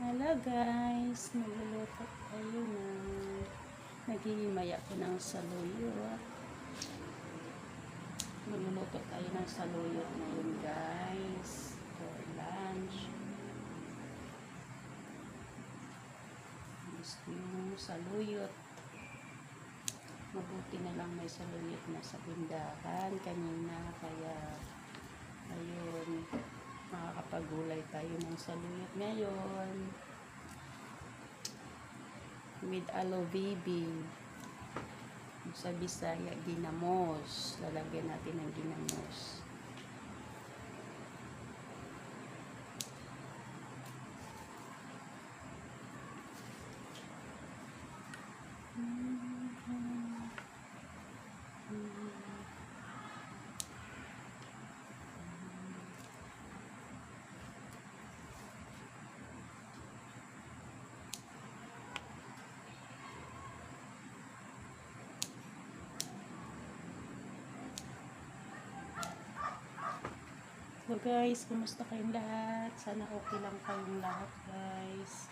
Hello guys, magluluto tayo ng naghihimay ako ng saluyot. Magluluto tayo ng saluyot ngayon guys for lunch. Gusto yung saluyot. Mabuti na lang may saluyot na sa tindahan kanina, kaya ayun, makakapagulay tayo ng saluyot ngayon with aloe baby. Sa Bisaya, ginamos. Lalagyan natin ng ginamos. So guys, kumusta kayong lahat? Sana okay lang kayong lahat guys.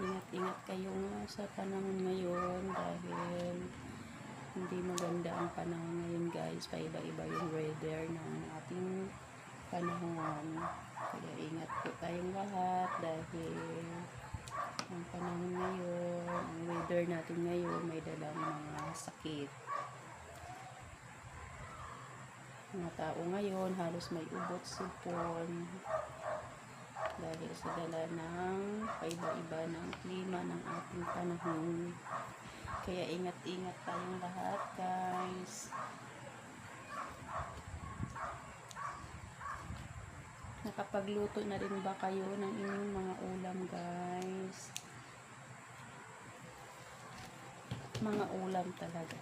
Ingat-ingat kayo sa panahon ngayon dahil hindi maganda ang panahon ngayon guys. Paiba-iba yung weather ng ating panahon. Kaya ingat po tayong lahat dahil ang panahon ngayon, ang weather natin ngayon may dalang mga sakit. Mga tao ngayon halos may ubot, sipon dahil sa dala ng paiba-iba ng klima ng ating panahon. Kaya ingat-ingat tayong lahat guys. Nakapagluto na rin ba kayo ng inyong mga ulam guys? Mga ulam talaga.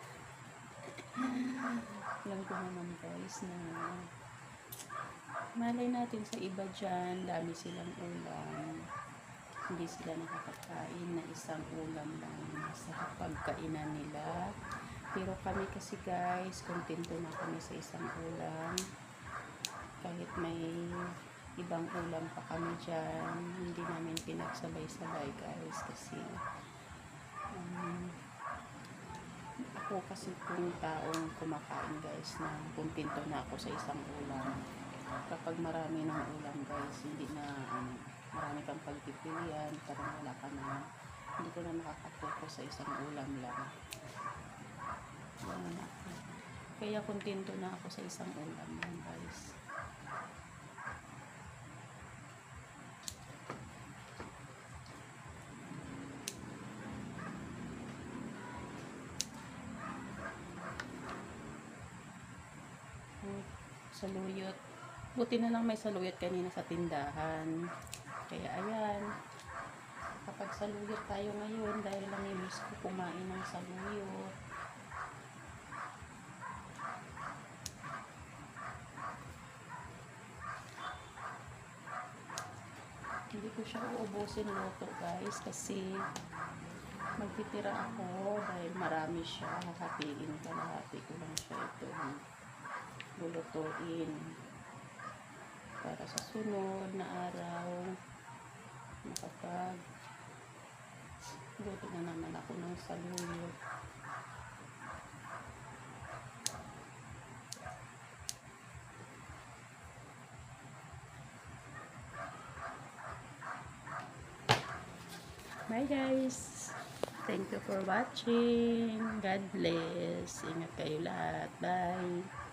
Alam ko naman guys na malay natin sa iba dyan, dami silang ulam, hindi sila nakakakain na isang ulam lang sa pagkainan nila. Pero kami kasi guys, kontento na kami sa isang ulam kahit may ibang ulam pa kami dyan. Hindi namin pinagsabay-sabay guys kasi ako kasi kung taong kumakain guys na kumpinto na ako sa isang ulam. Kapag marami ng ulam guys, hindi na marami kang pagpipilian, parang wala ka na, hindi ko na makakapokus sa isang ulam lang. Kaya kumpinto na ako sa isang ulam lang guys. Saluyot. Buti na lang may saluyot kanina sa tindahan. Kaya ayan. Kapag saluyot tayo ngayon dahil namimiss ko kumain ng saluyot. Hindi ko siya uubusin luto guys kasi magtitira ako dahil marami siya. Hahatiin, kalahati ko lang siya ito. Lulutuin para sa sunod na araw makapag luto na naman ako ng saluyot. Bye guys, thank you for watching. God bless. Ingat kayo lahat. Bye.